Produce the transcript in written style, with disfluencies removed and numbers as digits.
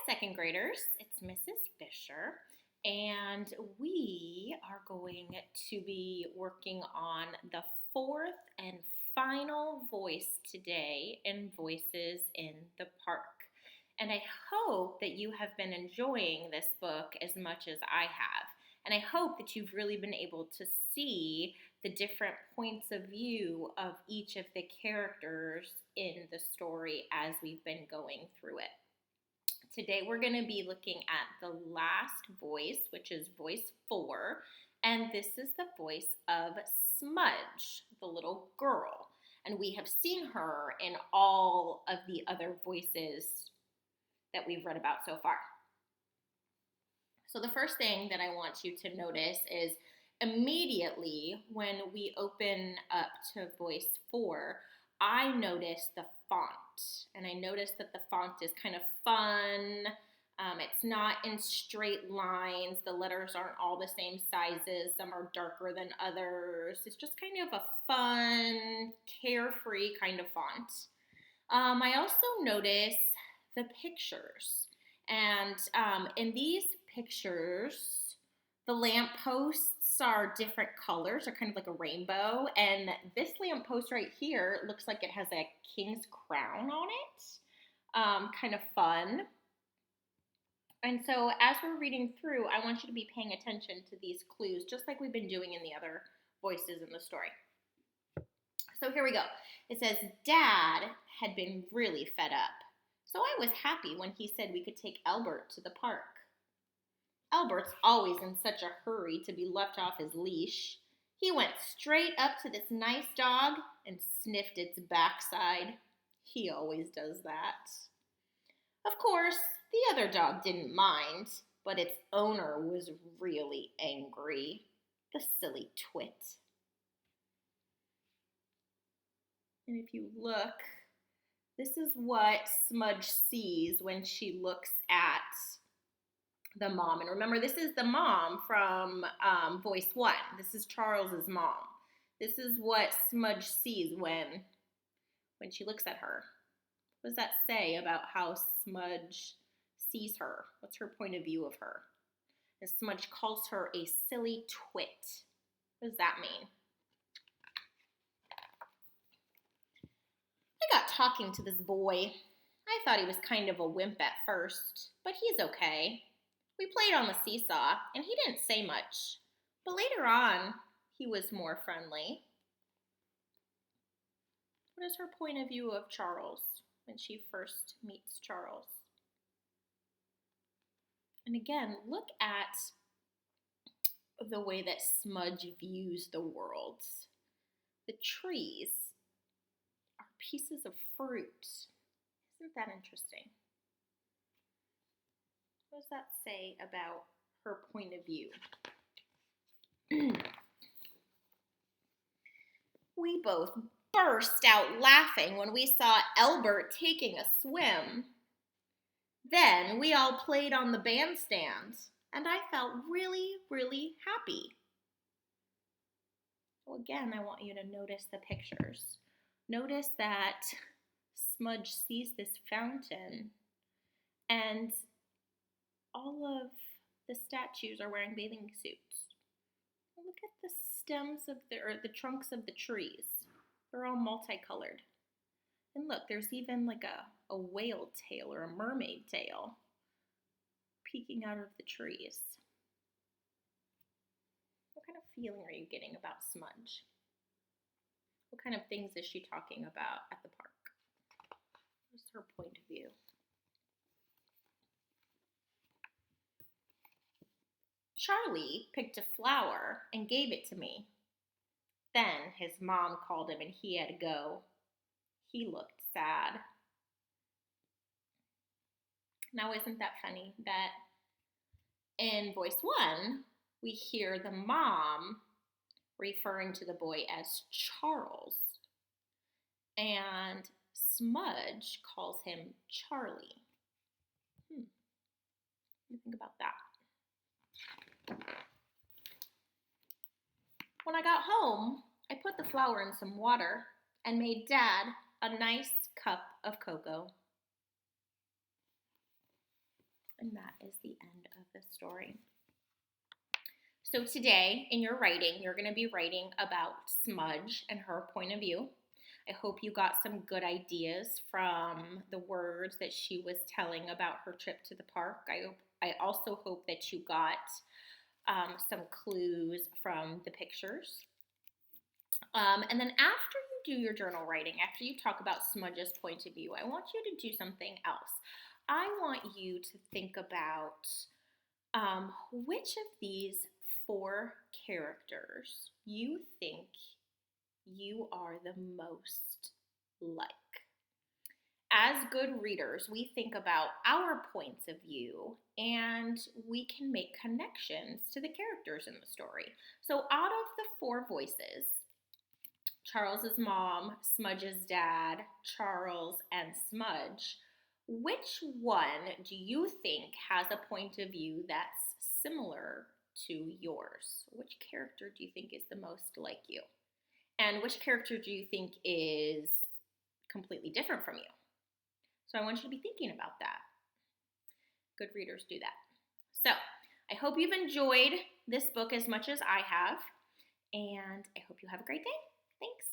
second graders. It's Mrs. Fisher, and we are going to be working on the fourth and final voice today in Voices in the Park. And I hope that you have been enjoying this book as much as I have. And I hope that you've really been able to see the different points of view of each of the characters in the story as we've been going through it. Today we're going to be looking at the last voice, which is voice 4, and this is the voice of Smudge, the little girl. And we have seen her in all of the other voices that we've read about so far. So the first thing that I want you to notice is immediately when we open up to voice 4, I notice the font, and I notice that the font is kind of fun. It's not in straight lines. The letters aren't all the same sizes. Some are darker than others. It's just kind of a fun, carefree kind of font. I also notice the pictures, and in these pictures, the lampposts are different colors, are kind of like a rainbow, and this lamppost right here looks like it has a king's crown on it. Kind of fun. And so as we're reading through, I want you to be paying attention to these clues, just like we've been doing in the other voices in the story. So here we go. It says, Dad had been really fed up, so I was happy when he said we could take Albert to the park. Albert's always in such a hurry to be left off his leash. He went straight up to this nice dog and sniffed its backside. He always does that. Of course, the other dog didn't mind, but its owner was really angry. The silly twit. And if you look, this is what Smudge sees when she looks at the mom. And remember, this is the mom from voice 1. This is Charles's mom. This is what Smudge sees when she looks at her. What does that say about how Smudge sees her? What's her point of view of her? And Smudge calls her a silly twit. What does that mean? I got talking to this boy. I thought he was kind of a wimp at first, but he's okay. We played on the seesaw, and he didn't say much, but later on, he was more friendly. What is her point of view of Charles when she first meets Charles? And again, look at the way that Smudge views the world. The trees are pieces of fruit. Isn't that interesting? What does that say about her point of view? We both burst out laughing when we saw Albert taking a swim. Then we all played on the bandstand, and I felt really, really happy. So again, I want you to notice the pictures. Notice that Smudge sees this fountain, and all of the statues are wearing bathing suits. Look at the stems of the trunks of the trees. They're all multicolored. And look, there's even like a whale tail or a mermaid tail peeking out of the trees. What kind of feeling are you getting about Smudge? What kind of things is she talking about at the park? What's her point of view? Charlie picked a flower and gave it to me. Then his mom called him and he had to go. He looked sad. Now, isn't that funny that in voice 1, we hear the mom referring to the boy as Charles, and Smudge calls him Charlie. What do you think about that? When I got home, I put the flower in some water and made Dad a nice cup of cocoa. And that is the end of the story. So today in your writing, you're going to be writing about Smudge and her point of view. I hope you got some good ideas from the words that she was telling about her trip to the park. I also hope that you got some clues from the pictures. And then after you do your journal writing, after you talk about Smudge's point of view, I want you to do something else. I want you to think about which of these 4 characters you think you are the most like. As good readers, we think about our points of view and we can make connections to the characters in the story. So out of the 4 voices, Charles's mom, Smudge's dad, Charles, and Smudge, which one do you think has a point of view that's similar to yours? Which character do you think is the most like you? And which character do you think is completely different from you? So I want you to be thinking about that. Good readers do that. So I hope you've enjoyed this book as much as I have, and I hope you have a great day. Thanks.